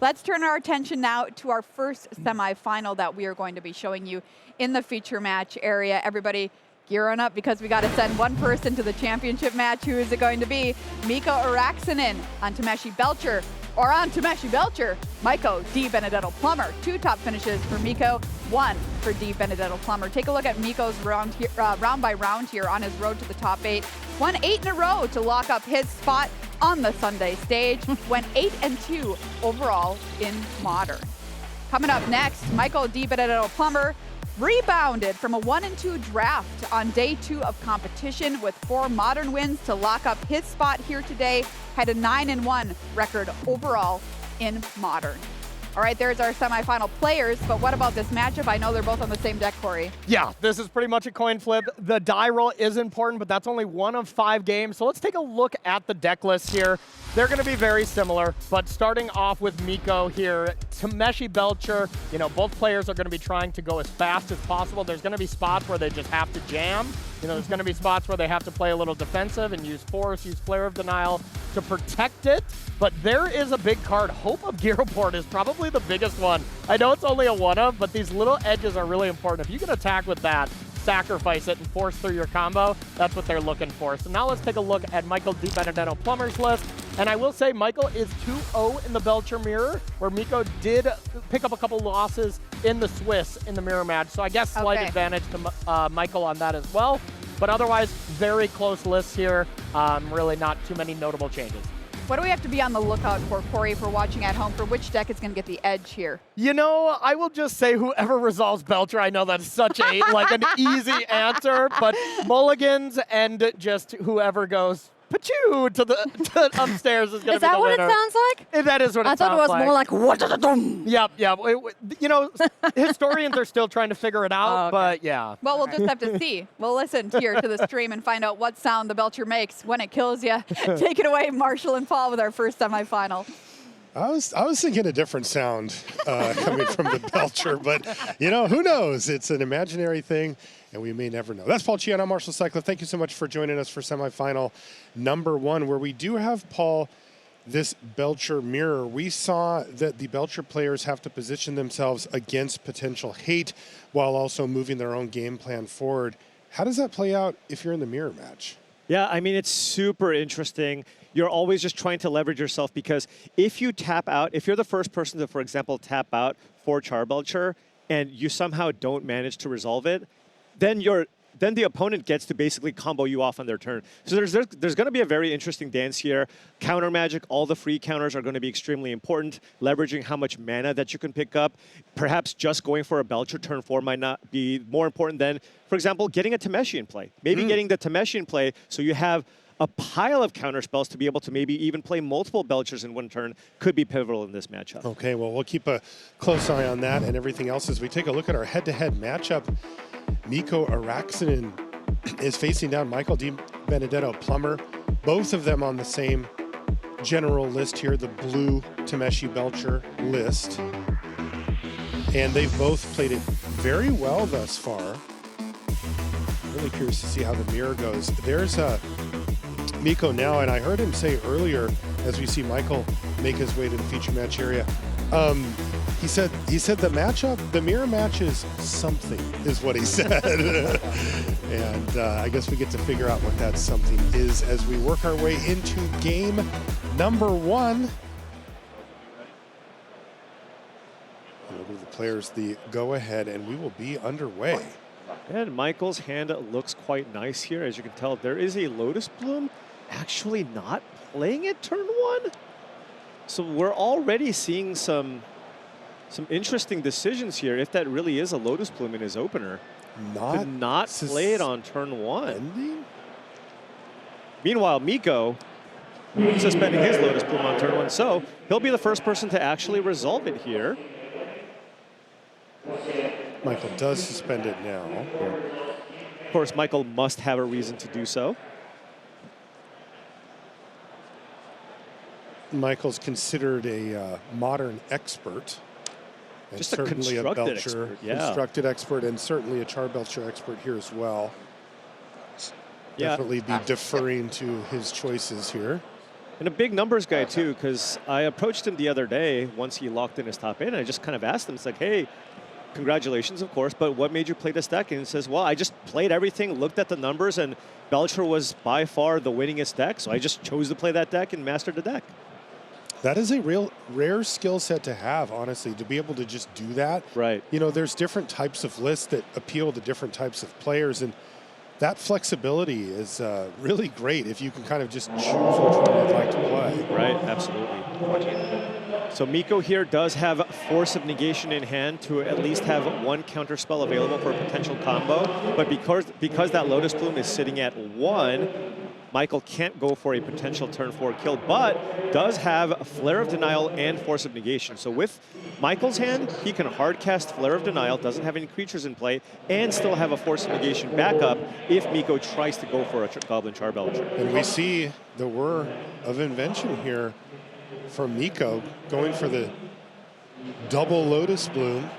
Let's turn our attention now to our first semifinal that we are going to be showing you in the feature match area. Everybody gearing up because we got to send one person to the championship match. Who is it going to be? Mikko Airaksinen on Tameshi Belcher, or on Tameshi Belcher, Mikko DeBenedetto-Plummer. 2 top finishes for Mikko, 1 for DeBenedetto-Plummer. Take a look at Mikko's round by round here on his road to the top 8. Won 8 in a row to lock up his spot on the Sunday stage. Went 8-2 overall in Modern. Coming up next, Mikko DeBenedetto-Plummer rebounded from a 1-2 draft on day 2 of competition with 4 Modern wins to lock up his spot here today. Had a 9-1 record overall in Modern. All right, there's our semifinal players, but what about this matchup? I know they're both on the same deck, Corey. Yeah, this is pretty much a coin flip. The die roll is important, but that's only 1 of 5 games. So let's take a look at the deck list here. They're going to be very similar, but starting off with Mikko here, Tameshi Belcher, you know, both players are going to be trying to go as fast as possible. There's going to be spots where they just have to jam. You know, there's going to be spots where they have to play a little defensive and use force, use Flare of Denial to protect it. But there is a big card. Hope of Gearport is probably the biggest one. I know it's only a 1-of, but these little edges are really important. If you can attack with that, sacrifice it and force through your combo, that's what they're looking for. So now let's take a look at Mikko DeBenedetto-Plummer's list. And I will say Michael is 2-0 in the Belcher mirror, where Mikko did pick up a couple losses in the Swiss in the mirror match. So I guess slight advantage to Michael on that as well. But otherwise, very close lists here. Really not too many notable changes. What do we have to be on the lookout for, Corey, if we're watching at home, for which deck is going to get the edge here? You know, I will just say whoever resolves Belcher. I know that's such a like an easy answer, but mulligans and just whoever goes Pachoo to upstairs is going to be the winner. Is that what it sounds like? That is what it sounds like. I thought it was more like, what-da-da-dum. Yep. You know, historians are still trying to figure it out, but yeah. Well, we'll just have to see. We'll listen here to the stream and find out what sound the Belcher makes when it kills you. Take it away, Marshall and Paul, with our first semifinal. I was thinking a different sound coming from the Belcher, but, you know, who knows? It's an imaginary thing, and we may never know. That's Paul Chiano, I'm Marshall Cycliffe. Thank you so much for joining us for semifinal number 1, where we do have, Paul, this Belcher mirror. We saw that the Belcher players have to position themselves against potential hate while also moving their own game plan forward. How does that play out if you're in the mirror match? Yeah, I mean, it's super interesting. You're always just trying to leverage yourself, because if you tap out, if you're the first person to, for example, tap out for Charbelcher and you somehow don't manage to resolve it, then the opponent gets to basically combo you off on their turn. So there's going to be a very interesting dance here. Counter magic, all the free counters are going to be extremely important. Leveraging how much mana that you can pick up. Perhaps just going for a Belcher turn 4 might not be more important than, for example, getting a Tameshi in play. Maybe getting the Tameshi in play so you have a pile of counter spells to be able to maybe even play multiple Belchers in one turn could be pivotal in this matchup. Okay, well, we'll keep a close eye on that and everything else as we take a look at our head-to-head matchup. Mikko Airaksinen is facing down Mikko DeBenedetto-Plummer. Both of them on the same general list here, the blue Tameshi Belcher list. And they've both played it very well thus far. Really curious to see how the mirror goes. There's Mikko now, and I heard him say earlier, as we see Michael make his way to the feature match area, he said the mirror match is something, is what he said. And I guess we get to figure out what that something is as we work our way into game number 1. We'll give the players the go-ahead, and we will be underway. And Michael's hand looks quite nice here. As you can tell, there is a Lotus Bloom actually not playing it turn 1. So we're already seeing some interesting decisions here, if that really is a Lotus Bloom in his opener. Did not play it on turn 1. Meanwhile, Mikko suspending his Lotus Bloom on turn 1, so he'll be the first person to actually resolve it here. Michael does suspend it now. Of course, Michael must have a reason to do so. Michael's considered a modern expert. And Just a certainly constructed Belcher, expert, yeah. Constructed expert, and certainly a Charbelcher expert here as well. Yeah. Definitely be deferring to his choices here. And a big numbers guy too, because I approached him the other day once he locked in his top 8, and I just kind of asked him, it's like, hey, congratulations, of course, but what made you play this deck? And he says, well, I just played everything, looked at the numbers, and Belcher was by far the winningest deck, so I just chose to play that deck and mastered the deck. That is a real rare skill set to have, honestly, to be able to just do that. Right. You know, there's different types of lists that appeal to different types of players, and that flexibility is really great if you can kind of just choose which one you'd like to play. Right, absolutely. So Mikko here does have Force of Negation in hand to at least have one counter spell available for a potential combo, but because that Lotus Plume is sitting at 1, Michael can't go for a potential turn 4 kill, but does have Flare of Denial and Force of Negation. So with Michael's hand, he can hard cast Flare of Denial, doesn't have any creatures in play, and still have a Force of Negation backup if Mikko tries to go for a Goblin Charbelcher. And we see the whir of invention here from Mikko going for the double Lotus Bloom.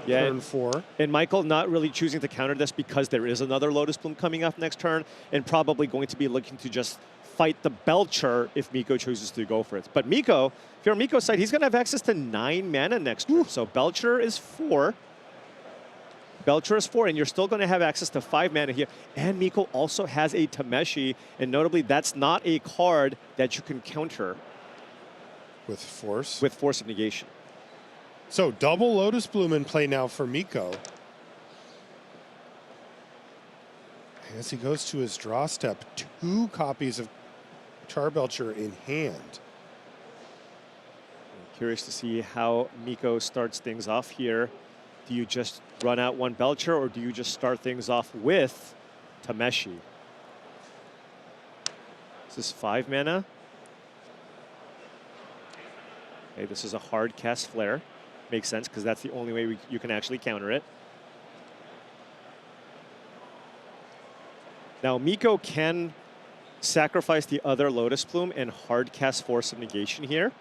Yeah, turn 4. And Michael not really choosing to counter this because there is another Lotus Bloom coming up next turn, and probably going to be looking to just fight the Belcher if Mikko chooses to go for it. But Mikko, if you're on Mikko's side, he's going to have access to 9 mana next turn. So Belcher is 4. Belcher is 4, and you're still going to have access to 5 mana here. And Mikko also has a Tameshi, and notably, that's not a card that you can counter With Force. with Force of Negation. So double Lotus Bloom in play now for Mikko. As he goes to his draw step, 2 copies of Charbelcher in hand. I'm curious to see how Mikko starts things off here. Do you just run out 1 Belcher, or do you just start things off with Tameshi? This is 5 mana. Okay, this is a hard cast Flare. Makes sense, because that's the only way you can actually counter it. Now, Mikko can sacrifice the other Lotus Plume and hard cast Force of Negation here.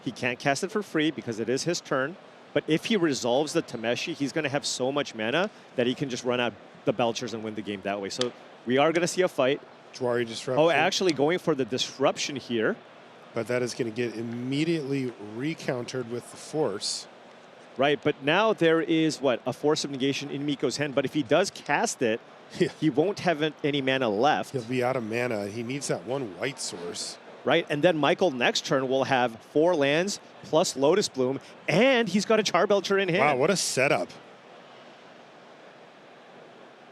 He can't cast it for free because it is his turn. But if he resolves the Tameshi, he's going to have so much mana that he can just run out the Belchers and win the game that way. So we are going to see a fight. Jwari Disruption. Oh, actually going for the Disruption here. But that is going to get immediately recountered with the Force. Right, but now there is, what, a Force of Negation in Mikko's hand. But if he does cast it, he won't have any mana left. He'll be out of mana. He needs that 1 white source. Right, and then Michael next turn will have 4 lands plus Lotus Bloom, and he's got a Charbelcher in hand. Wow, what a setup.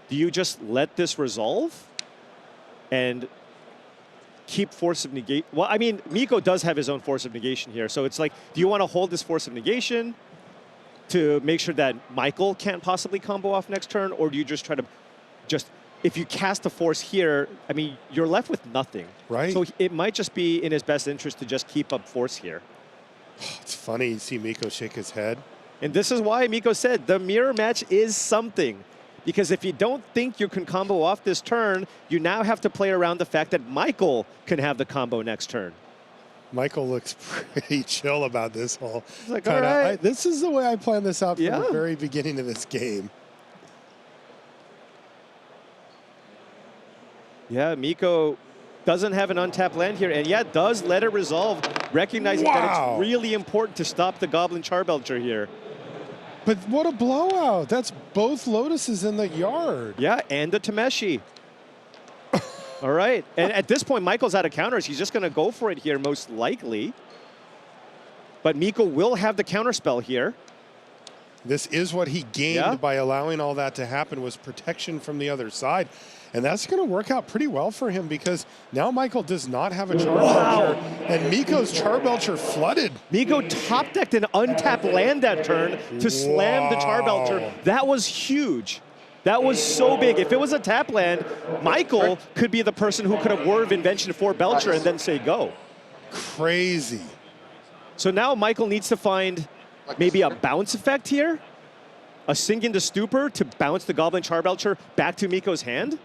Do you just let this resolve and keep Force of Negation? Well, I mean, Mikko does have his own Force of Negation here, so it's like, do you want to hold this Force of Negation to make sure that Michael can't possibly combo off next turn, or do you just try to if you cast a Force here, I mean, you're left with nothing. Right. So it might just be in his best interest to just keep up Force here. It's funny to see Mikko shake his head. And this is why Mikko said the mirror match is something. Because if you don't think you can combo off this turn, you now have to play around the fact that Michael can have the combo next turn. Michael looks pretty chill about this whole. He's like, all right. This is the way I planned this out from Yeah. the very beginning of this game. Yeah, Mikko doesn't have an untapped land here, and yet does let it resolve, recognizing that it's really important to stop the Goblin Charbelcher here. But what a blowout. That's both Lotuses in the yard. Yeah, and the Tameshi. All right, and at this point, Michael's out of counters. He's just going to go for it here, most likely. But Mikko will have the counterspell here. This is what he gained by allowing all that to happen, was protection from the other side. And that's going to work out pretty well for him, because now Michael does not have a Charbelcher, and Mikko's Charbelcher flooded. Mikko top-decked an untapped land that turn to slam the Charbelcher. That was huge. That was so big. If it was a tap land, Michael could be the person who could have Word of Invention for Belcher and then say go. Crazy. So now Michael needs to find maybe a bounce effect here, a Sink into Stupor to bounce the Goblin Charbelcher back to Mikko's hand.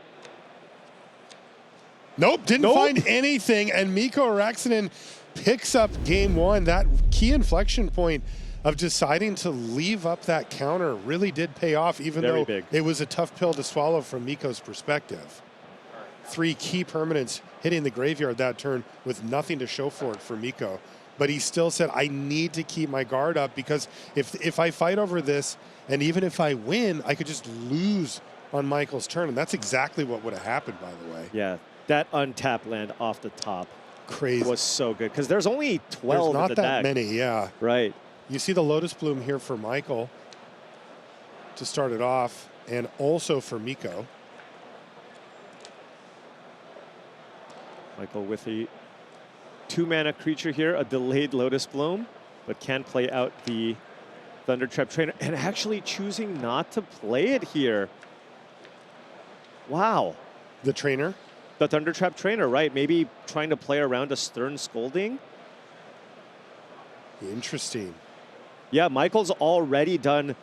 Nope, didn't find anything, and Mikko Airaksinen picks up game 1. That key inflection point of deciding to leave up that counter really did pay off, even though it was a tough pill to swallow from Mikko's perspective. 3 key permanents hitting the graveyard that turn with nothing to show for it for Mikko. But he still said, I need to keep my guard up because if I fight over this, and even if I win, I could just lose on Michael's turn. And that's exactly what would have happened, by the way. Yeah, that untapped land off the top Crazy. was so good because there's only 12 There's not in the that deck. many, yeah. Right. You see the Lotus Bloom here for Michael to start it off, and also for Mikko. Michael with a 2-mana creature here, a delayed Lotus Bloom, but can play out the Thundertrap Trainer and actually choosing not to play it here. Wow. The trainer? The Thundertrap Trainer, right? Maybe trying to play around a Stern Scolding. Interesting. Yeah, Michael's already done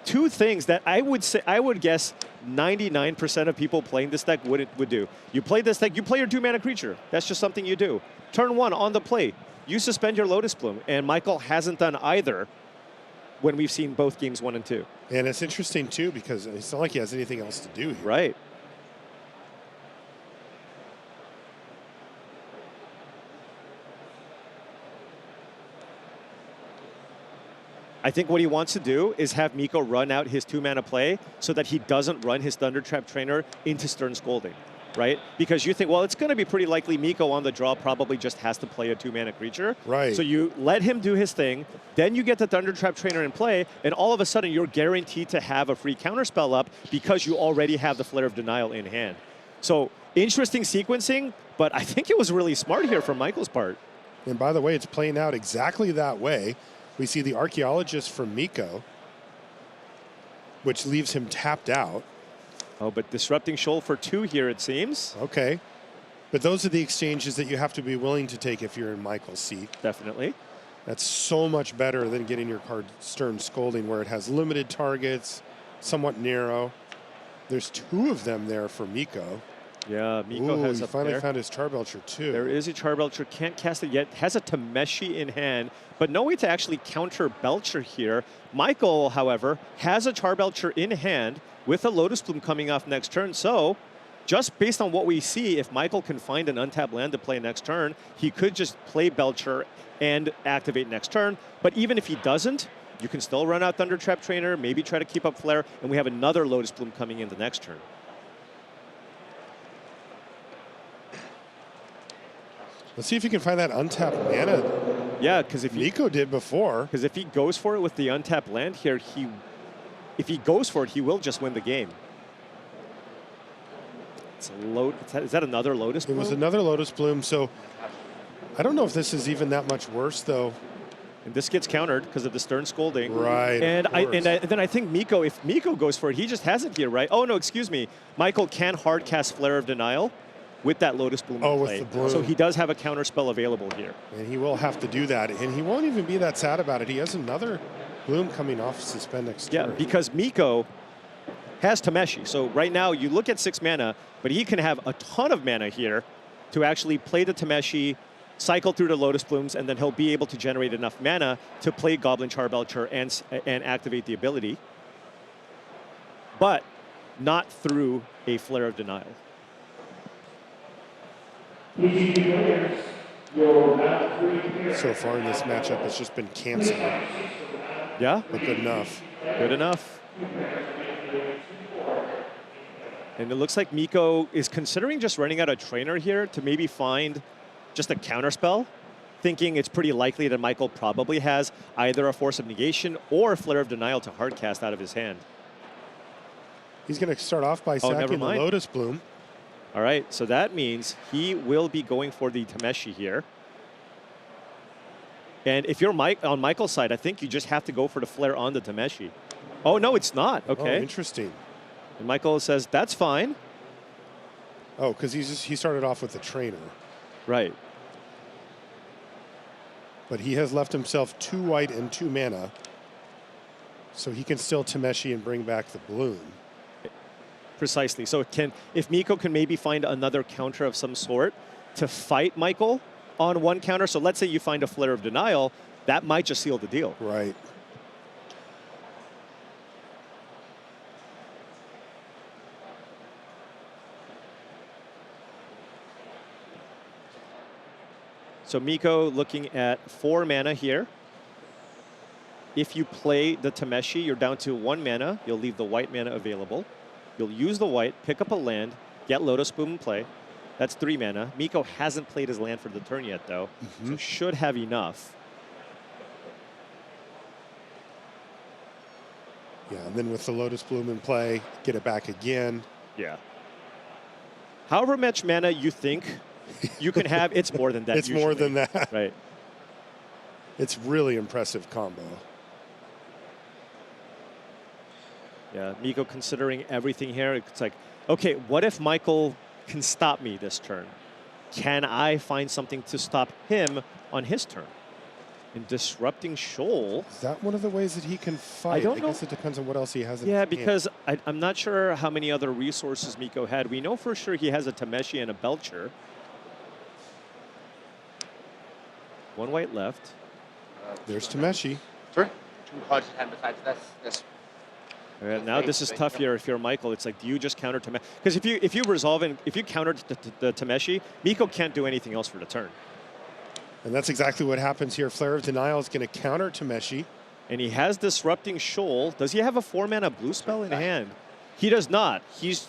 2 things that I would guess 99% of people playing this deck would do. You play this deck, you play your 2-mana creature. That's just something you do. Turn 1 on the play, you suspend your Lotus Bloom, and Michael hasn't done either when we've seen both games 1 and 2. And it's interesting too because it's not like he has anything else to do here. Right. I think what he wants to do is have Mikko run out his 2-mana play so that he doesn't run his Thundertrap Trainer into Stern Scolding, right? Because you think, well, it's going to be pretty likely Mikko on the draw probably just has to play a 2-mana creature. Right. So you let him do his thing, then you get the Thundertrap Trainer in play, and all of a sudden you're guaranteed to have a free counterspell up because you already have the Flare of Denial in hand. So interesting sequencing, but I think it was really smart here from Michael's part. And by the way, it's playing out exactly that way. We see the Archaeologist from Mikko, which leaves him tapped out. Oh, but Disrupting Shoal for 2 here, it seems. Okay. But those are the exchanges that you have to be willing to take if you're in Michael's seat. Definitely. That's so much better than getting your card Stern Scolding, where it has limited targets, somewhat narrow. There's 2 of them there for Mikko. Yeah, Mikko has he up finally there. found his Charbelcher too. There is a Charbelcher, can't cast it yet, has a Tameshi in hand, but no way to actually counter Belcher here. Michael, however, has a Charbelcher in hand with a Lotus Bloom coming off next turn, so just based on what we see, if Michael can find an untapped land to play next turn, he could just play Belcher and activate next turn, but even if he doesn't, you can still run out Thundertrap Trainer, maybe try to keep up Flare, and we have another Lotus Bloom coming in the next turn. Let's see if he can find that untapped mana. Yeah, because if Mikko did before. Because if he goes for it with the untapped land here, if he goes for it, he will just win the game. It's a is that another Lotus Bloom? It was another Lotus Bloom, so I don't know if this is even that much worse, though. And this gets countered because of the Stern Scolding. Right. And then I think Mikko, if Mikko goes for it, he just has it here, right? Oh, no, excuse me. Michael can hard cast Flare of Denial with that Lotus Bloom in play. With the bloom. So he does have a counter spell available here. And he will have to do that. And he won't even be that sad about it. He has another bloom coming off suspend next turn. Yeah, because Mikko has Tameshi. So right now you look at 6 mana, but he can have a ton of mana here to actually play the Tameshi, cycle through the Lotus Blooms, and then he'll be able to generate enough mana to play Goblin Charbelcher and activate the ability. But not through a Flare of Denial. So far in this matchup, it's just been canceled. Yeah? But good enough. Good enough. And it looks like Mikko is considering just running out a trainer here to maybe find just a counterspell, thinking it's pretty likely that Michael probably has either a Force of Negation or a Flare of Denial to hardcast out of his hand. He's going to start off by sacking the Lotus Bloom. All right, so that means he will be going for the Tameshi here. And if you're on Michael's side, I think you just have to go for the Flare on the Tameshi. Oh, no, it's not. Okay. Oh, interesting. And Michael says, that's fine. Oh, because he started off with the trainer. Right. But he has left himself 2 white and 2 mana. So he can still Tameshi and bring back the bloom. Precisely. So if Mikko can maybe find another counter of some sort to fight Michael on one counter, so let's say you find a Flare of Denial, that might just seal the deal. Right. So Mikko looking at 4 mana here. If you play the Tameshi, you're down to 1 mana. You'll leave the white mana available. You'll use the white, pick up a land, get Lotus Bloom in play. That's 3 mana. Mikko hasn't played his land for the turn yet, though, so should have enough. Yeah, and then with the Lotus Bloom in play, get it back again. Yeah. However much mana you think you can have, it's more than that. It's more than that. Right. It's really impressive combo. Yeah, Mikko considering everything here. It's like, okay, what if Michael can stop me this turn? Can I find something to stop him on his turn? And disrupting Shoal. Is that one of the ways that he can fight? I don't know. guess it depends on what else he has in Yeah, his because I'm not sure how many other resources Mikko had. We know for sure he has a Tameshi and a Belcher. 1 white left. There's Tameshi. Sorry? 2 cards in hand besides this. Now this is tough here if you're Michael. It's like, do you just counter Tameshi? Because if you resolve and if you counter the Tameshi, Mikko can't do anything else for the turn. And that's exactly what happens here. Flare of Denial is going to counter Tameshi. And he has Disrupting Shoal. Does he have a 4 mana blue spell in hand? He does not. He's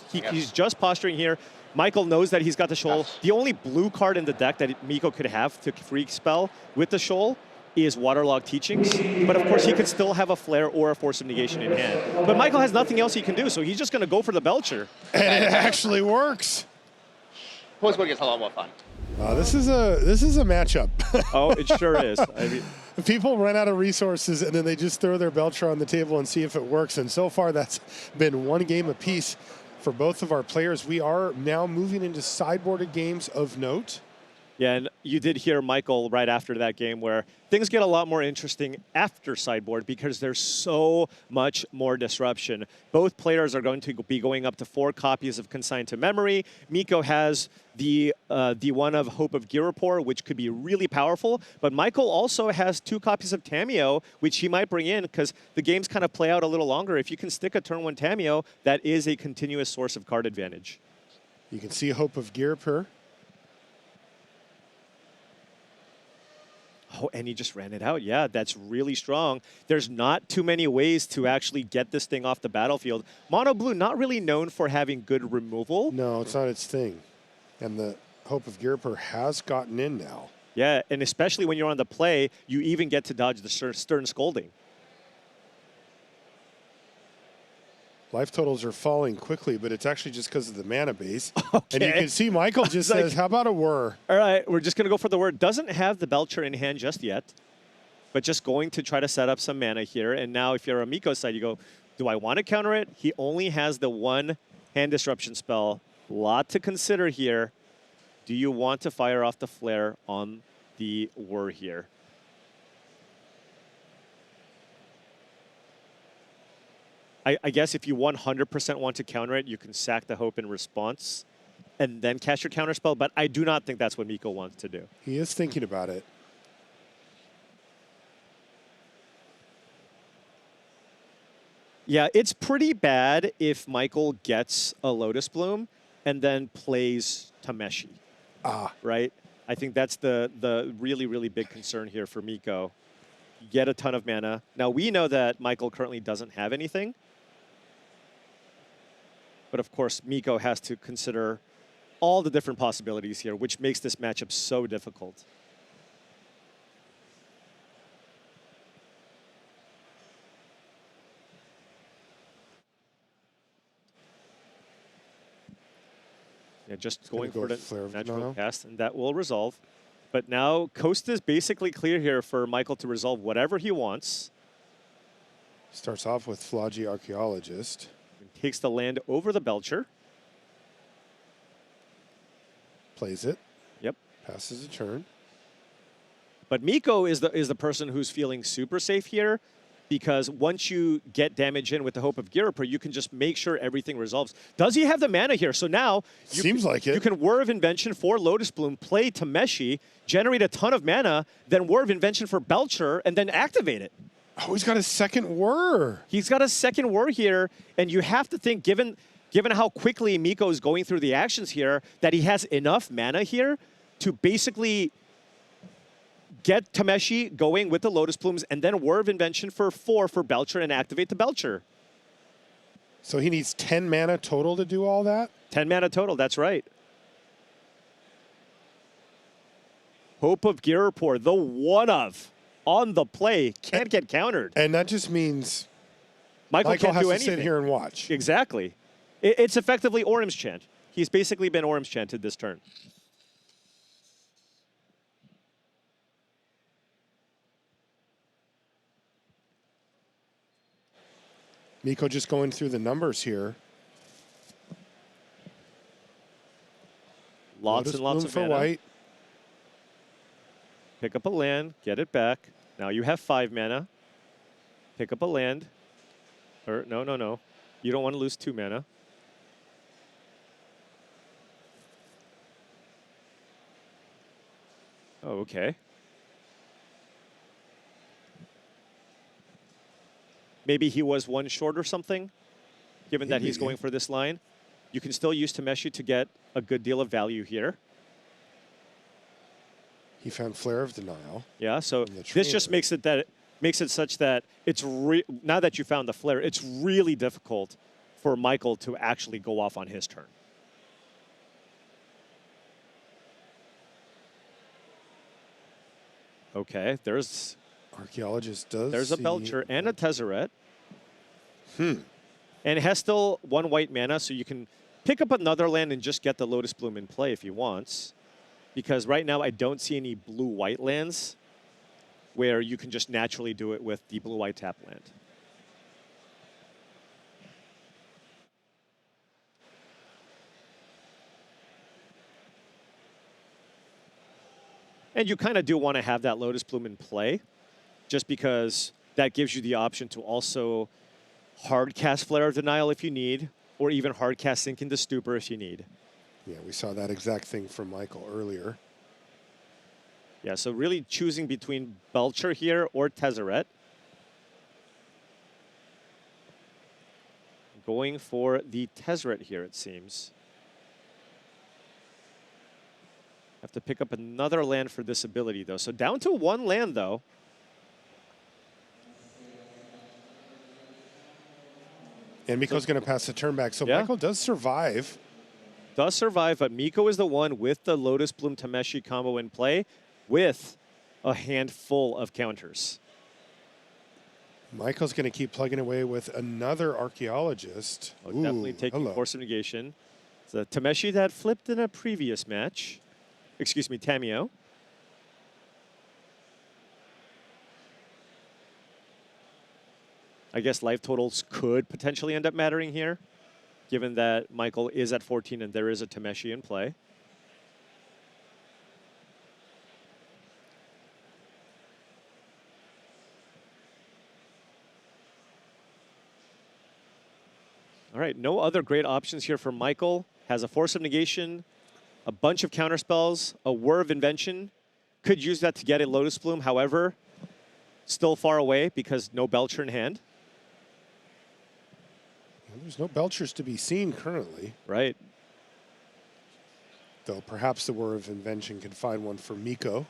just posturing here. Michael knows that he's got the Shoal. The only blue card in the deck that Mikko could have to free spell with the Shoal is Waterlogged Teachings. But of course, he could still have a Flare or a Force of Negation in hand. But Michael has nothing else he can do, so he's just going to go for the Belcher. And it actually works. Postbook is a lot more fun. This is a matchup. Oh, it sure is. I mean, People run out of resources and then they just throw their Belcher on the table and see if it works. And so far, that's been 1 game apiece for both of our players. We are now moving into sideboarded games of note. yeah, and you did hear Michael right after that game where things get a lot more interesting after sideboard because there's so much more disruption. Both players are going to be going up to 4 copies of Consigned to Memory. Mikko has the one of Hope of Girapur, which could be really powerful, but Michael also has 2 copies of Tamiyo, which he might bring in because the games kind of play out a little longer. If you can stick a turn 1 Tamiyo, that is a continuous source of card advantage. You can see Hope of Girapur. Oh, and he just ran it out. Yeah, that's really strong. There's not too many ways to actually get this thing off the battlefield. Mono Blue, not really known for having good removal. No, it's not its thing. And the Hope of Girapur has gotten in now. Yeah, and especially when you're on the play, you even get to dodge the Stern Scolding. Life totals are falling quickly, but it's actually just because of the mana base. Okay. And you can see Michael just Like- says, how about a whir? All right, we're just going to go for the word. Doesn't have the Belcher in hand just yet, but just going to try to set up some mana here. And now if you're a Mikko side, you go, do I want to counter it? He only has the 1 hand disruption spell. Lot to consider here. Do you want to fire off the flare on the whir here? I guess if you 100% want to counter it, you can sack the Hope in response and then cast your counter spell, but I do not think that's what Mikko wants to do. He is thinking about it. Yeah, it's pretty bad if Michael gets a Lotus Bloom and then plays Tameshi. Right? I think that's the really, really big concern here for Mikko. Get a ton of mana. Now, we know that Michael currently doesn't have anything. But of course, Mikko has to consider all the different possibilities here, which makes this matchup so difficult. Yeah, just going for the natural cast, and that will resolve. But now Coast is basically clear here for Michael to resolve whatever he wants. Starts off with Floggy Archaeologist. Takes the land over the Belcher. Plays it. Yep. Passes a turn. But Mikko is the person who's feeling super safe here because once you get damage in with the Hope of Girapur, you can just make sure everything resolves. Does he have the mana here? So now Seems like it. You can Whir of Invention for Lotus Bloom, play Tameshi, generate a ton of mana, then Whir of Invention for Belcher, and then activate it. Oh, he's got a second whir. He's got a second whir here, and you have to think, given how quickly Mikko is going through the actions here, that he has enough mana here to basically get Tameshi going with the Lotus Plumes, and then War of Invention for 4 for Belcher and activate the Belcher. So he needs 10 mana total to do all that? 10 mana total, that's right. Hope of Girapur, the one of, on the play, can't get countered. And that just means Michael can't has do to anything. sit here and watch. Exactly. It's effectively Orim's Chant. He's basically been Orim's Chanted this turn. Mikko just going through the numbers here. Lots Lotus and lots Bloom of for mana. white. Pick up a land, get it back. Now you have 5 mana. Pick up a land. Or no. You don't want to lose 2 mana. Oh, okay. Maybe he was 1 short or something, given that he's going for this line. You can still use Tameshi to get a good deal of value here. He found Flare of Denial. Yeah, so the this just trainer. makes it such that it's now that you found the Flare, it's really difficult for Michael to actually go off on his turn. Okay, there's Archaeologist does. a see- Belcher and a Tezzeret. And it has still 1 white mana, so you can pick up another land and just get the Lotus Bloom in play if he wants. Because right now I don't see any blue-white lands where you can just naturally do it with the blue-white tap land. And you kind of do want to have that Lotus Bloom in play, just because that gives you the option to also hard cast Flare of Denial if you need, or even hard cast Sink into Stupor if you need. Yeah, we saw that exact thing from Michael earlier. Yeah, so really choosing between Belcher here or Tezzeret. Going for the Tezzeret here, it seems. Have to pick up another land for this ability, though. So down to 1 land, though. And Mikko's going to pass the turn back. So Yeah. Michael does survive. Does survive, but Mikko is the one with the Lotus Bloom Tameshi combo in play with a handful of counters. Michael's going to keep plugging away with another Archaeologist. Oh, definitely taking hello. Force of Negation. It's a Tameshi that flipped in a previous match. Excuse me, Tamio. I guess life totals could potentially end up mattering here, given that Michael is at 14 and there is a Tameshi in play. All right, no other great options here for Michael. Has a Force of Negation, a bunch of counterspells, a Whir of Invention. Could use that to get a Lotus Bloom, however, still far away because no Belcher in hand. There's no Belchers to be seen currently. Right. Though perhaps the War of Invention can find one for Mikko,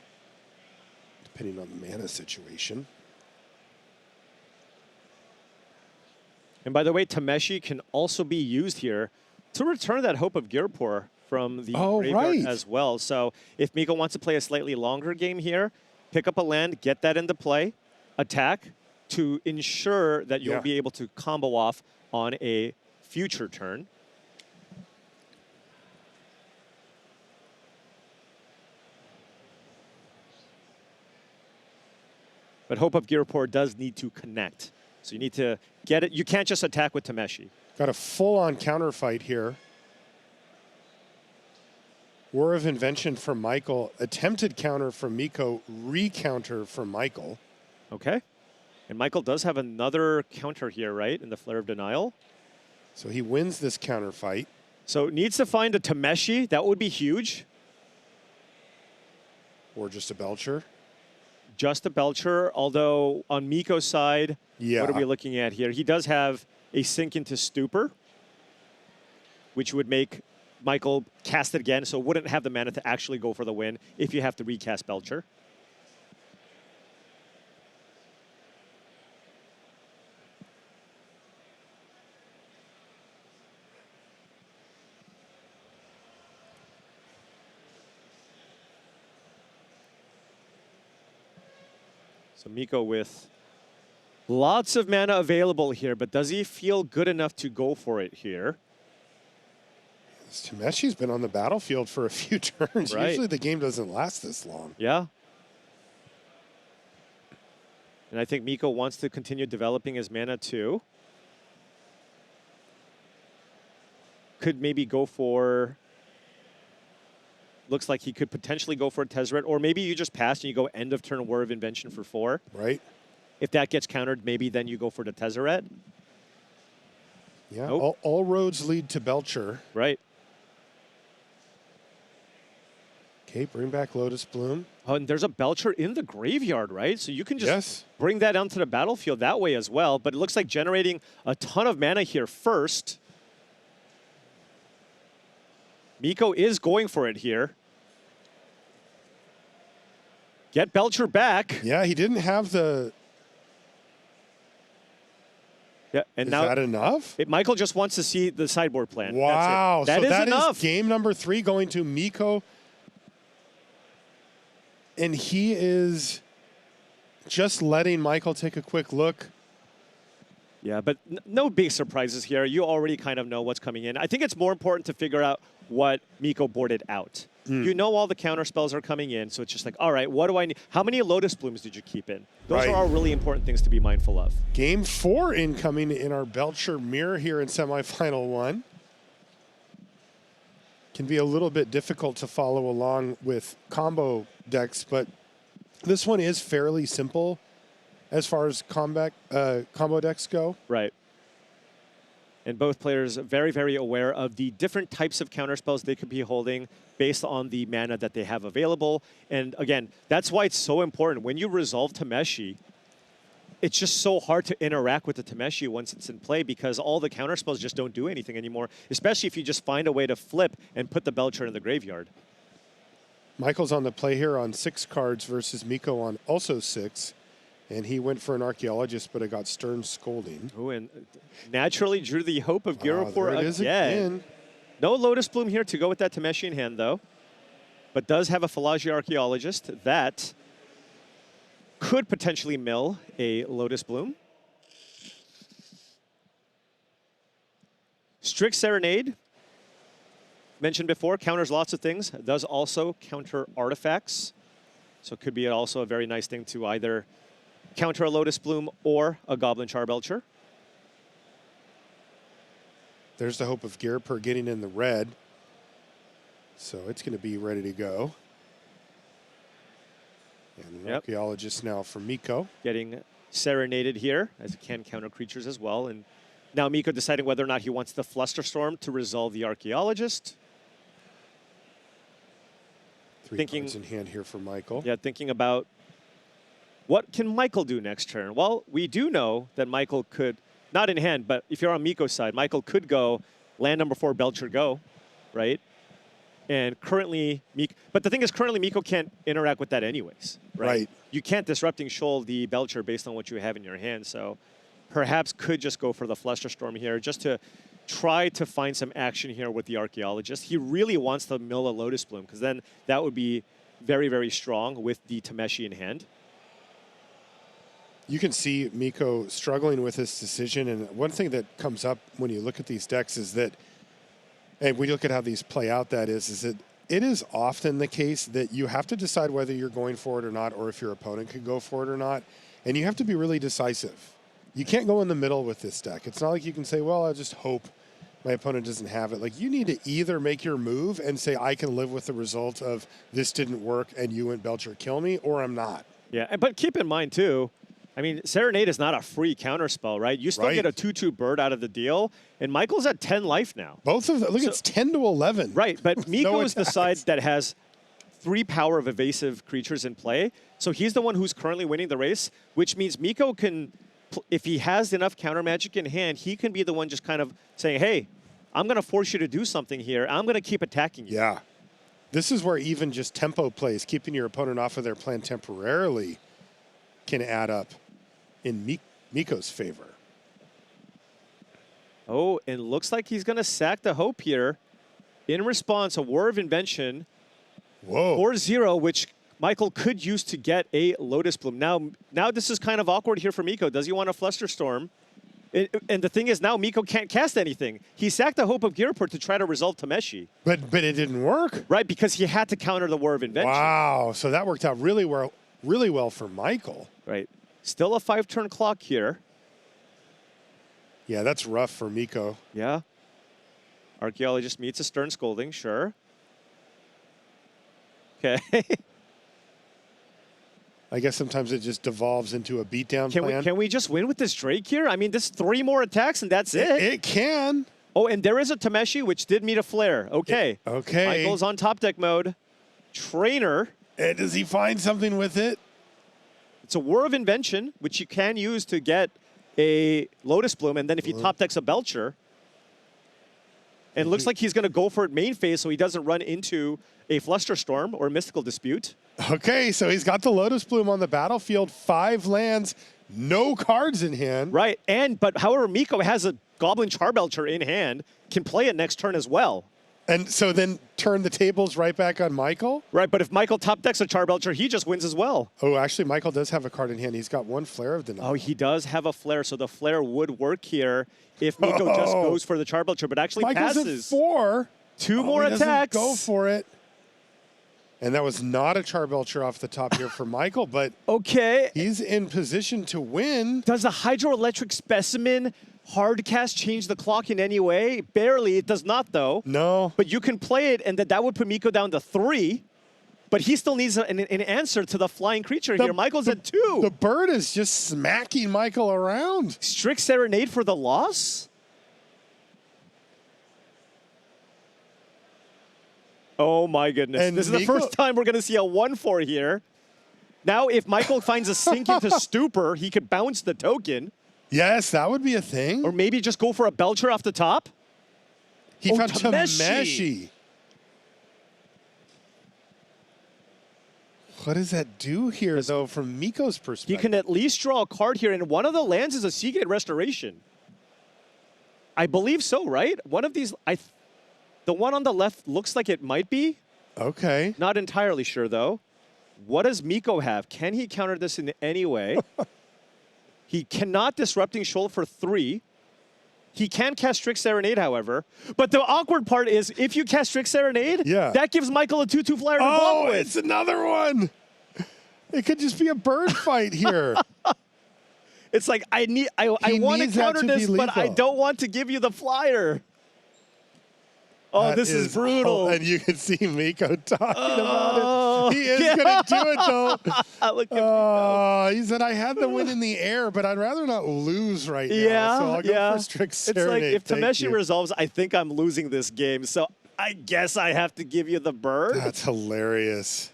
depending on the mana situation. And by the way, Tameshi can also be used here to return that Hope of Girapur from the graveyard right. as well. So if Mikko wants to play a slightly longer game here, pick up a land, get that into play, attack to ensure that you'll Yeah. be able to combo off on a future turn. But Hope of Girapur does need to connect. So you need to get it. You can't just attack with Tameshi. Got a full-on counterfight here. War of Invention from Michael. Attempted counter from Mikko. Re-counter from Michael. Okay. And Michael does have another counter here, right, in the Flare of Denial. So he wins this counterfight. So needs to find a Tameshi. That would be huge. Or just a Belcher. Just a Belcher, although on Mikko's side, Yeah. what are we looking at here? He does have a Sink into Stupor, which would make Michael cast it again, so wouldn't have the mana to actually go for the win if you have to recast Belcher. So Mikko with lots of mana available here, but does he feel good enough to go for it here? Temeshi's been on the battlefield for a few turns. Right. Usually the game doesn't last this long. Yeah. And I think Mikko wants to continue developing his mana too. Could maybe go for... Looks like he could potentially go for a Tezzeret, or maybe you just pass and you go end of turn War of Invention for 4. Right. If that gets countered, maybe then you go for the Tezzeret. Yeah, Nope. all roads lead to Belcher. Right. Okay, bring back Lotus Bloom. Oh, and there's a Belcher in the graveyard, right? So you can just Yes. bring that onto the battlefield that way as well. But it looks like generating a ton of mana here first. Mikko is going for it here. Get Belcher back. Yeah, he didn't have the... Yeah, and Is now that enough? Michael just wants to see the sideboard plan. Wow. That's it. That so is enough. is game number 3 going to Mikko. And he is just letting Michael take a quick look. Yeah, but no big surprises here. You already kind of know what's coming in. I think it's more important to figure out what Mikko boarded out. You know all the counter spells are coming in, so it's just like, all right, what do I need? How many Lotus Blooms did you keep in? Those Right. are all really important things to be mindful of. Game 4 incoming in our Belcher mirror here in semifinal 1. Can be a little bit difficult to follow along with combo decks, but this one is fairly simple as far as combo decks go. Right. And both players very, very aware of the different types of counter spells they could be holding based on the mana that they have available. And again, that's why it's so important. When you resolve Tameshi, it's just so hard to interact with the Tameshi once it's in play because all the counter spells just don't do anything anymore, especially if you just find a way to flip and put the Belcher in the graveyard. Michael's on the play here on 6 cards versus Mikko on also 6. And he went for an Archaeologist, but it got stern scolding. Oh, and naturally drew the hope of Girapur there it is again. again. No Lotus Bloom here to go with that Tameshi in hand, though. But does have a Philology Archaeologist that could potentially mill a Lotus Bloom. Strict Serenade, mentioned before, counters lots of things. Does also counter artifacts. So it could be also a very nice thing to either counter a Lotus Bloom or a Goblin Charbelcher. There's the hope of Girapur getting in the red. So it's going to be ready to go. And an Archaeologist now for Mikko. Getting serenaded here, as it can counter creatures as well. And now Mikko deciding whether or not he wants the Flusterstorm to resolve the Archaeologist. 3 cards in hand here for Michael. Yeah, thinking about what can Michael do next turn? Well, we do know that Michael could, not in hand, but if you're on Mikko's side, Michael could go land number 4, Belcher go, right? And currently, but the thing is, currently Mikko can't interact with that anyways, right? You can't Disrupting Shoal the Belcher based on what you have in your hand, so perhaps could just go for the Flusterstorm here just to try to find some action here with the Archaeologist. He really wants to mill a Lotus Bloom because then that would be very, very strong with the Tameshi in hand. You can see Mikko struggling with this decision, and one thing that comes up when you look at these decks is that, and when you look at how these play out, that is that it is often the case that you have to decide whether you're going for it or not, or if your opponent can go for it or not, and you have to be really decisive. You can't go in the middle with this deck. It's not like you can say, well, I'll just hope my opponent doesn't have it. Like, you need to either make your move and say, I can live with the result of this didn't work and you and Belcher kill me, or I'm not. Yeah, but keep in mind, too, I mean, Serenade is not a free counterspell, right? You still get a 2/2 bird out of the deal, and Michael's at 10 life now. Both of them, look, it's 10 to 11. Right, but Mikko is the attacks. side that has 3 power of evasive creatures in play, so he's the one who's currently winning the race, which means Mikko can, if he has enough counter magic in hand, he can be the one just kind of saying, hey, I'm going to force you to do something here. I'm going to keep attacking you. Yeah. This is where even just tempo plays, keeping your opponent off of their plan temporarily, can add up in Mikko's favor. Oh, and looks like he's going to sack the Hope here. In response, a War of Invention. Whoa. 4-0, which Michael could use to get a Lotus Bloom. Now this is kind of awkward here for Mikko. Does he want a Flusterstorm? And the thing is, now Mikko can't cast anything. He sacked the Hope of Girapur to try to resolve Tameshi. But it didn't work. Right, because he had to counter the War of Invention. Wow, so that worked out really well for Michael. Right. Still a 5-turn clock here. Yeah, that's rough for Mikko. Yeah. Archaeologist meets a stern scolding, sure. Okay. I guess sometimes it just devolves into a beatdown plan. Can we just win with this Drake here? I mean, this 3 more attacks and that's it. It can. Oh, and there is a Tameshi, which did meet a flare. Okay. Okay. Michael's on top deck mode. Trainer. And does he find something with it? It's a War of Invention, which you can use to get a Lotus Bloom, and then if he top decks a Belcher, and it looks like he's going to go for it main phase so he doesn't run into a Flusterstorm or a Mystical Dispute. Okay, so he's got the Lotus Bloom on the battlefield, 5 lands, no cards in hand. Right, but however, Mikko has a Goblin Charbelcher in hand, can play it next turn as well. And so then turn the tables right back on Michael? Right, but if Michael top decks a Charbelcher, he just wins as well. Oh, actually, Michael does have a card in hand. He's got 1 Flare of the Night. Oh, he does have a Flare, so the Flare would work here if Mikko just goes for the Charbelcher, but actually Michael's passes. at 4. 2 more he doesn't attacks. Go for it. And that was not a Charbelcher off the top here for Michael, but Okay. he's in position to win. Does the Hydroelectric Specimen hard cast change the clock in any way? Barely. It does not, though. No. But you can play it, and that would put Mikko down to 3. But he still needs an answer to the flying creature here. Michael's at 2. The bird is just smacking Michael around. Strict Serenade for the loss? Oh my goodness. And This is the first time we're going to see a 1-4 here. Now, if Michael finds a sink into Stupor, he could bounce the token. Yes, that would be a thing. Or maybe just go for a Belcher off the top. He found Tameshi. Tameshi. What does that do here, though, from Mikko's He perspective? can at least draw a card here, and one of the lands is a Seagate Restoration. I believe so, right? One of these, the one on the left looks like it might be. Okay. Not entirely sure, though. What does Mikko have? Can he counter this in any way? He cannot Disrupting Shoal for 3. He can cast Strict Serenade, however. But the awkward part is, if you cast Strict Serenade, that gives Michael a 2/2 flyer to block with. It's another one. It could just be a bird fight here. It's like, I want to counter this, but I don't want to give you the flyer. Oh, this is brutal. And you can see Mikko talking about it. He is going to do it, though. Look at He said, I had the win in the air, but I'd rather not lose right now. Yeah, So I'll go for Strict Serenade. It's like, if Thank Tameshi you. resolves, I think I'm losing this game. So I guess I have to give you the bird. That's hilarious.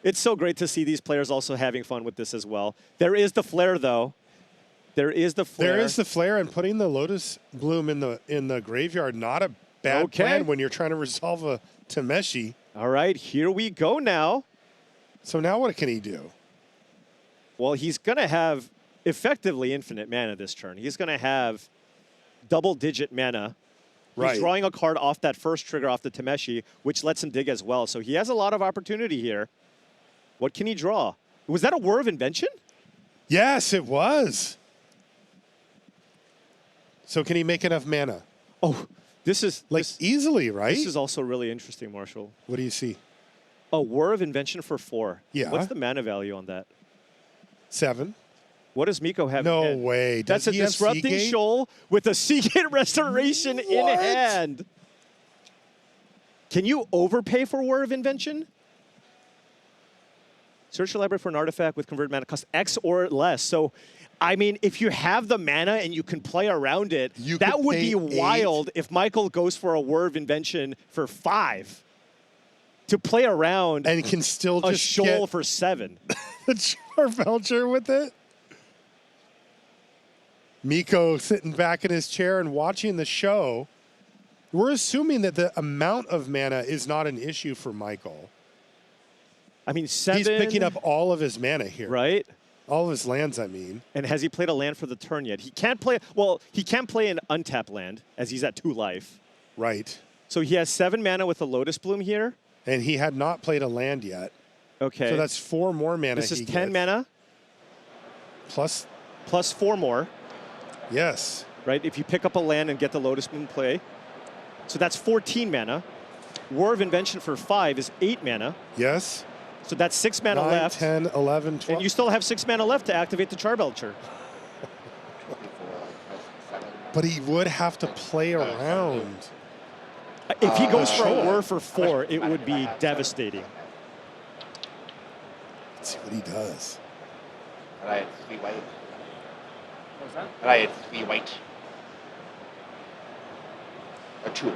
It's so great to see these players also having fun with this as well. There is the flare, though. There is the flare. There is the flare, and putting the Lotus Bloom in the graveyard, not a bad plan when you're trying to resolve a Tameshi. All right, here we go now. So now what can he do? Well, he's going to have effectively infinite mana this turn. He's going to have double-digit mana. Right. He's drawing a card off that first trigger off the Tameshi, which lets him dig as well. So he has a lot of opportunity here. What can he draw? Was that a War of Invention? Yes, it was. So can he make enough mana? Oh, this is... easily, right? This is also really interesting, Marshall. What do you see? A War of Invention for 4. Yeah. What's the mana value on that? 7. What does Mikko have No in hand? way. That's a Does he have Disrupting Seagate? Shoal with a Seagate Restoration in hand. Can you overpay for War of Invention? Search your library for an artifact with converted mana cost X or less. So, I mean, if you have the mana and you can play around it, that would be wild if Michael goes for a War of Invention for 5 to play around and can still a just shoal get for 7. the Charbelcher with it. Mikko sitting back in his chair and watching the show. We're assuming that the amount of mana is not an issue for Michael. I mean, 7. He's picking up all of his mana here. Right? All of his lands, I mean. And has he played a land for the turn yet? He can't play, well, he can't play an untapped land as he's at 2 life. Right. So he has 7 mana with a Lotus Bloom here. And he had not played a land yet. Okay. So that's 4 more mana. This is he 10 gets. mana Plus, plus 4 more, yes. right? If you pick up a land and get the Lotus Moon play. So that's 14 mana. War of Invention for 5 is 8 mana. Yes. So that's 6 mana 9, left. 10, 11, 12. And you still have 6 mana left to activate the Charbelcher. But he would have to play around. If he goes for a sure. War for 4, it would be devastating. Let's see what he does. Right, 3 white. What's that? Right, 3 white. Or 2.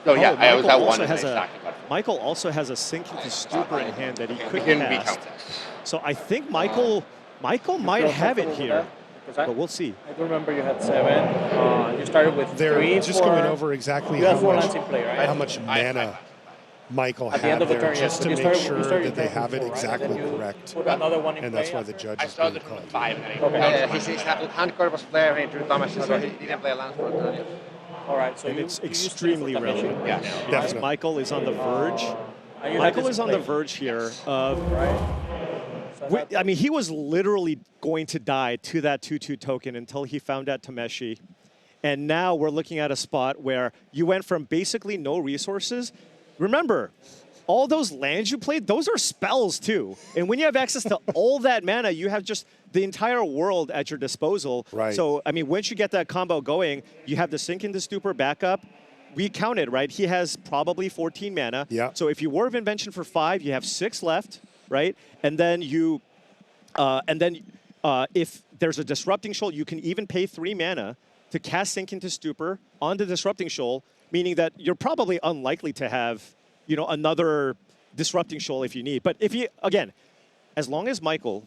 No, yeah, I was Michael that also one. And has I a stacked it, but Michael also has a Sink into Stupor in hand that he could didn't cast. recount this. So I think Michael might have it here, but we'll see. I do remember you had 7. You started with They're 3, just 4. going over exactly You how have 4 much, lands in play, right? how much mana Michael At the had end of the there, turn, just to you make started- sure you started that they with have it 4, right? exactly And then you correct. Put another one in And that's play why the after? judge I is being started from called. 5. And Okay. his hand card was flare, and he drew damage, so he didn't play a land for it. Yeah. All right, so And you, it's you used extremely it for damage. relevant Yeah. right now. Because Definitely. Michael is on the verge. And you had Michael this is on the play, verge here of. Right. So that- I mean, he was literally going to die to that 2/2 token until he found out Tameshi. And now we're looking at a spot where you went from basically no resources. Remember, all those lands you played, those are spells too. And when you have access to all that mana, you have just the entire world at your disposal. Right. So, I mean, once you get that combo going, you have the Sink into Stupor backup. We counted, right? He has probably 14 mana. Yeah. So if you War of Invention for 5, you have 6 left, right? And then you, if there's a Disrupting Shoal, you can even pay 3 mana to cast Sink into Stupor on the Disrupting Shoal, meaning that you're probably unlikely to have, you know, another Disrupting Shoal if you need. But if you, again, as long as Michael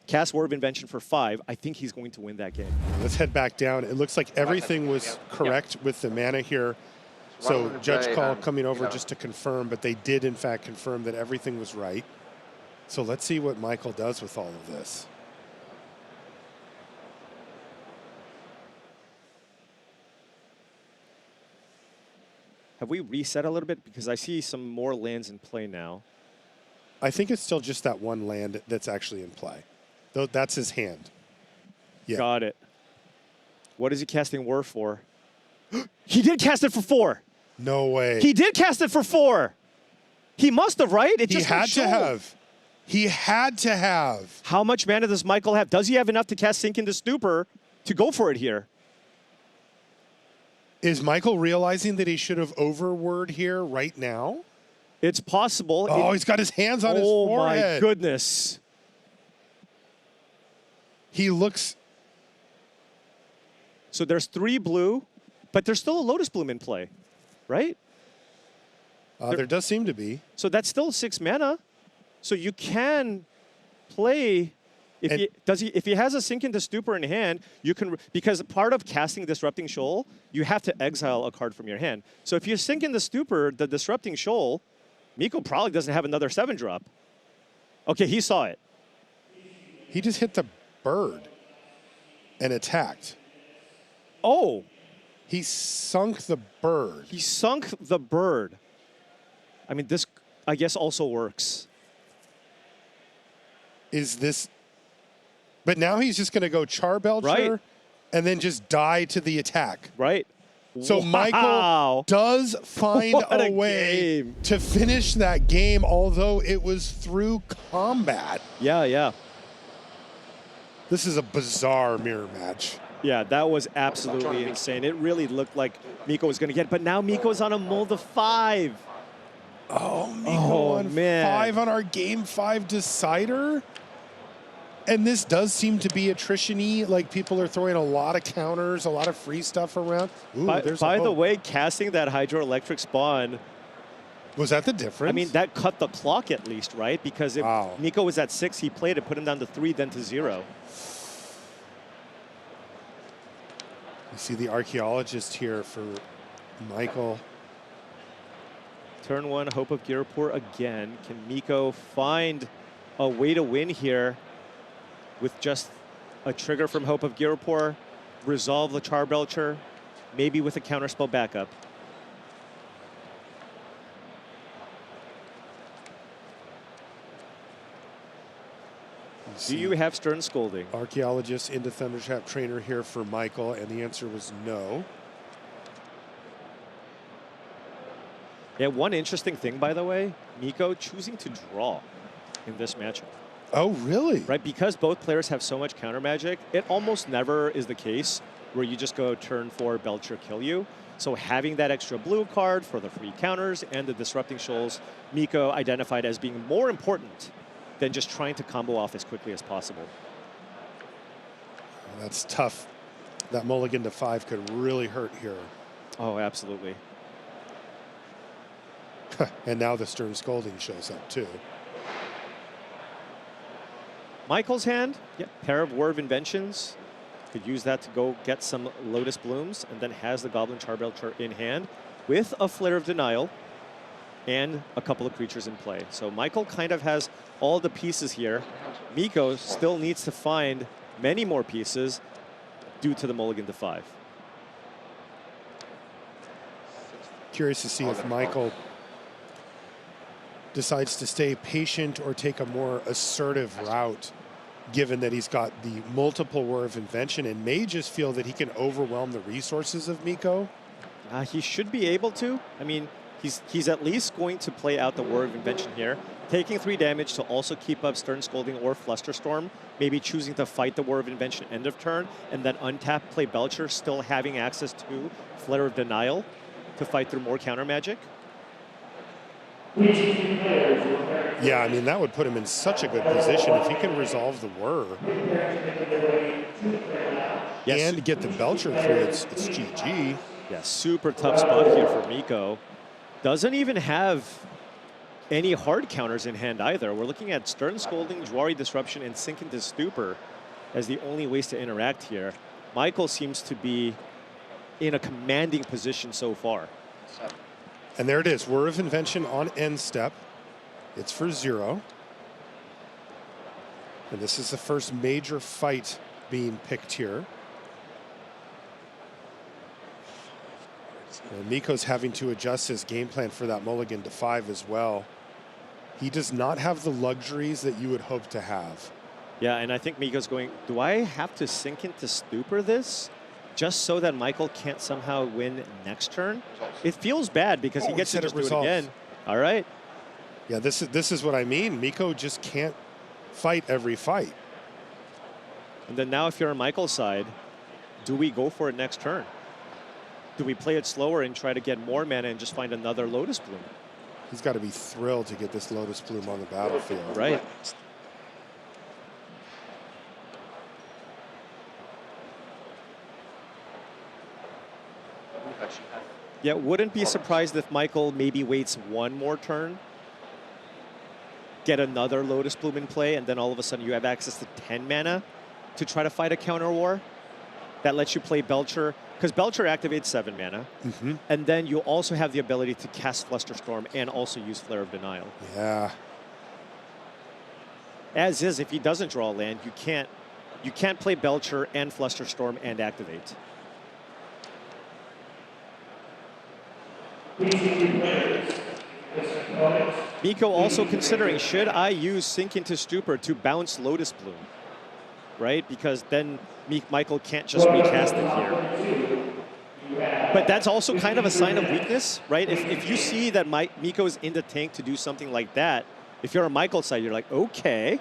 casts War of Invention for 5, I think he's going to win that game. Let's head back down. It looks like everything was correct with the mana here. So judge call coming over just to confirm, but they did in fact confirm that everything was right. So let's see what Michael does with all of this. Have we reset a little bit? Because I see some more lands in play now. I think it's still just that one land that's actually in play. Though that's his hand. Yeah. Got it. What is he casting War for? He did cast it for 4. No way. He did cast it for 4. He must have, right? It He just had won't to show. have. He had to have. How much mana does Michael have? Does he have enough to cast Sink into Stupor to go for it here? Is Michael realizing that he should have overword here right now? It's possible. Oh, he's got his hands on his Oh forehead. my goodness. He looks. So there's 3 blue, but there's still a Lotus Bloom in play, right? There does seem to be. So that's still 6 mana. So you can play if And- if he has a Sink into Stupor in hand, you can, because part of casting Disrupting Shoal, you have to exile a card from your hand. So if you Sink into Stupor, the Disrupting Shoal, Mikko probably doesn't have another 7-drop. Okay, he saw it. He just hit the bird and attacked. Oh, He sunk the bird. he sunk the bird. I mean, this, I guess, also works. Is this? But now he's just going to go Charbelcher Right. and then just die to the attack. Right? So Wow. Michael does find What a a way game. to finish that game, although it was through combat. Yeah, yeah. This is a bizarre mirror match. Yeah, that was absolutely insane. It really looked like Mikko was going to get it, but now Mikko's on a mold of 5. Oh, Mikko Oh, on man. 5 on our Game 5 decider. And this does seem to be attrition-y. Like, people are throwing a lot of counters, a lot of free stuff around. Ooh, By there's the hope. way, casting that hydroelectric spawn, Was that the difference? I mean, that cut the clock at least, right? Because if Wow. Mikko was at 6, he played it, put him down to 3, then to 0. You see the archaeologist here for Michael. Turn 1, Hope of Girapur again. Can Mikko find a way to win here with just a trigger from Hope of Girapur, resolve the Charbelcher, maybe with a counterspell backup? Do you have Stern Scolding? Archaeologist into Thundertrap trainer here for Michael, and the answer was no. Yeah, one interesting thing, by the way, Mikko choosing to draw in this matchup. Oh, really? Right, because both players have so much counter magic, it almost never is the case where you just go turn 4, Belcher, kill you. So having that extra blue card for the free counters and the disrupting shoals, Mikko identified as being more important than just trying to combo off as quickly as possible. That's tough. That mulligan to 5 could really hurt here. Oh, absolutely. And now the Stern Scolding shows up too. Michael's hand, yeah, pair of War of Inventions. Could use that to go get some Lotus Blooms, and then has the Goblin Charbelcher in hand with a Flare of Denial and a couple of creatures in play. So Michael kind of has all the pieces here. Mikko still needs to find many more pieces due to the mulligan to 5. Curious to see if Michael decides to stay patient or take a more assertive route, given that he's got the multiple War of Invention and may just feel that he can overwhelm the resources of Mikko. He should be able to. I mean, he's at least going to play out the War of Invention here, taking 3 damage to also keep up Stern Scolding or Flusterstorm, maybe choosing to fight the War of Invention end of turn, and then untap, play Belcher, still having access to Flare of Denial to fight through more counter magic. Yeah, I mean, that would put him in such a good position if he can resolve the Whir. Yes. And get the Belcher through, it's GG. Yeah, super tough spot here for Mikko. Doesn't even have any hard counters in hand either. We're looking at Stern Scolding, Jwari Disruption, and Sink into Stupor as the only ways to interact here. Michael seems to be in a commanding position so far. And there it is, Whir of Invention on end step. It's for 0. And this is the first major fight being picked here. And Mikko's having to adjust his game plan for that mulligan to 5 as well. He does not have the luxuries that you would hope to have. Yeah, and I think Mikko's going, do I have to Sink into Stupor this just so that Michael can't somehow win next turn? It feels bad because he gets to just do it again. All right. Yeah, this is what I mean. Mikko just can't fight every fight. And then now if you're on Michael's side, do we go for it next turn? Do we play it slower and try to get more mana and just find another Lotus Bloom? He's got to be thrilled to get this Lotus Bloom on the battlefield. Right. Yeah, wouldn't be surprised if Michael maybe waits one more turn, get another Lotus Bloom in play, and then all of a sudden you have access to 10 mana to try to fight a counter war. That lets you play Belcher, because Belcher activates 7 mana. And then you also have the ability to cast Flusterstorm and also use Flare of Denial. Yeah. As is, if he doesn't draw a land, you can't play Belcher and Flusterstorm and activate. Mikko also considering, should I use Sink into Stupor to bounce Lotus Bloom? Right? Because then Michael can't just recast it here. But that's also kind of a sign of weakness, right? If you see that Mikko's in the tank to do something like that, if you're on Michael's side, you're like, okay,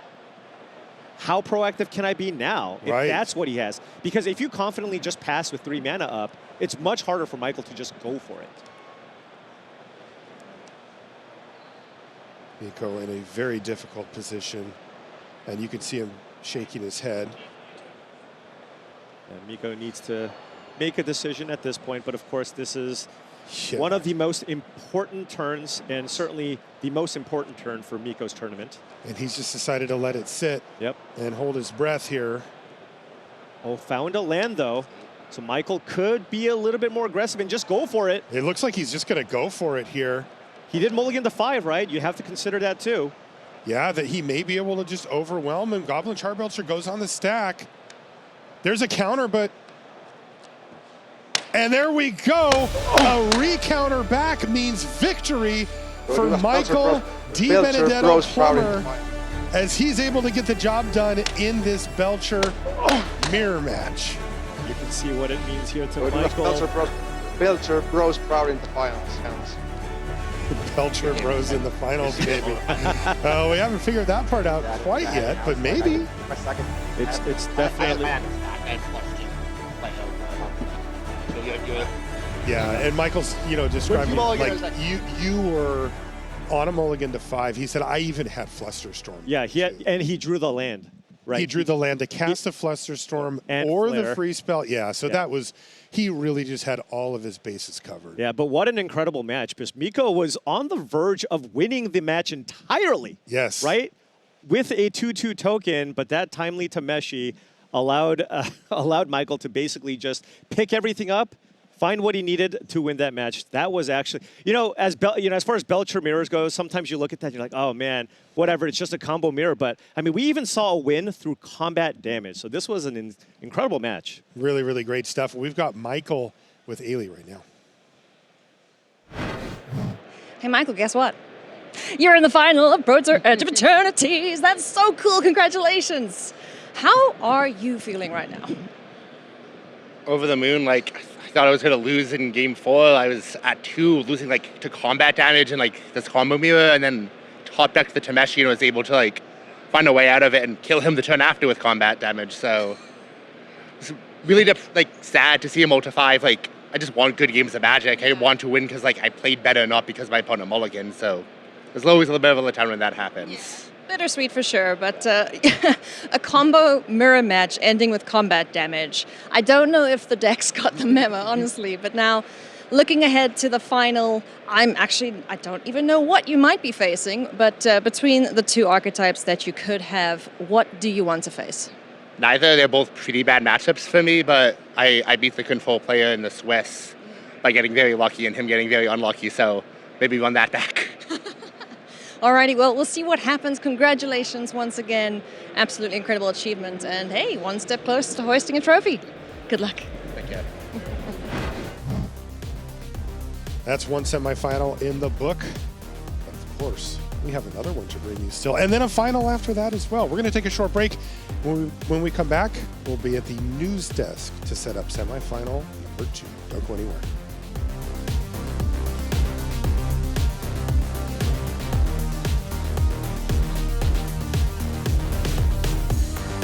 how proactive can I be now if that's what he has? Because if you confidently just pass with 3 mana up, it's much harder for Michael to just go for it. Mikko in a very difficult position, and you can see him shaking his head. And Mikko needs to make a decision at this point, but of course this is one of the most important turns, and certainly the most important turn for Mikko's tournament. And he's just decided to let it sit and hold his breath here. Oh, found a land though. So Michael could be a little bit more aggressive and just go for it. It looks like he's just going to go for it here. He did mulligan to 5, right? You have to consider that too. Yeah, that he may be able to just overwhelm him. Goblin Charbelcher goes on the stack. There's a counter, but... And there we go. A recounter back means victory for Michael DeBenedetto-Plummer. as he's able to get the job done in this Belcher mirror match. You can see what it means here to Belcher Michael. Bros proud in the finals. Counts. Belcher Bros in the finals, baby. We haven't figured that part out quite yet, but maybe. My second. It's definitely. Yeah, and Michael's, describing mulligan like is that? you were on a mulligan to 5. He said I even had Flusterstorm. Yeah, he drew the land. Right. He drew the land to cast a Flusterstorm and or Flare. the free spell. Yeah, so that was, he really just had all of his bases covered. Yeah, but what an incredible match, because Mikko was on the verge of winning the match entirely. Yes. Right? With a 2-2 token, but that timely Tameshi allowed Michael to basically just pick everything up, find what he needed to win that match. That was actually, as far as Belcher mirrors goes, sometimes you look at that and you're like, oh man, whatever, it's just a combo mirror. But I mean, we even saw a win through combat damage. So this was an incredible match. Really, really great stuff. We've got Michael with Ailey right now. Hey, Michael, guess what? You're in the final of Broadsword Edge of Eternities. That's so cool. Congratulations. How are you feeling right now? Over the moon, I thought I was gonna lose in game 4. I was at 2, losing to combat damage and this combo mirror, and then top decked the Tameshi and was able to find a way out of it and kill him the turn after with combat damage. So it's really sad to see him ult to 5. I just want good games of Magic. I want to win because I played better, not because my opponent mulliganed. So there's always a little bit of a letdown when that happens. Bittersweet for sure, but a combo mirror match ending with combat damage. I don't know if the decks got the memo, honestly, but now looking ahead to the final, I don't even know what you might be facing, but between the two archetypes that you could have, what do you want to face? Neither. They're both pretty bad matchups for me, but I beat the control player in the Swiss by getting very lucky and him getting very unlucky, so maybe run that back. Alrighty, well, we'll see what happens. Congratulations once again. Absolutely incredible achievement. And hey, one step closer to hoisting a trophy. Good luck. Thank you. That's one semifinal in the book. But of course, we have another one to bring you still. And then a final after that as well. We're going to take a short break. When we come back, we'll be at the news desk to set up semifinal number 2. Don't go anywhere.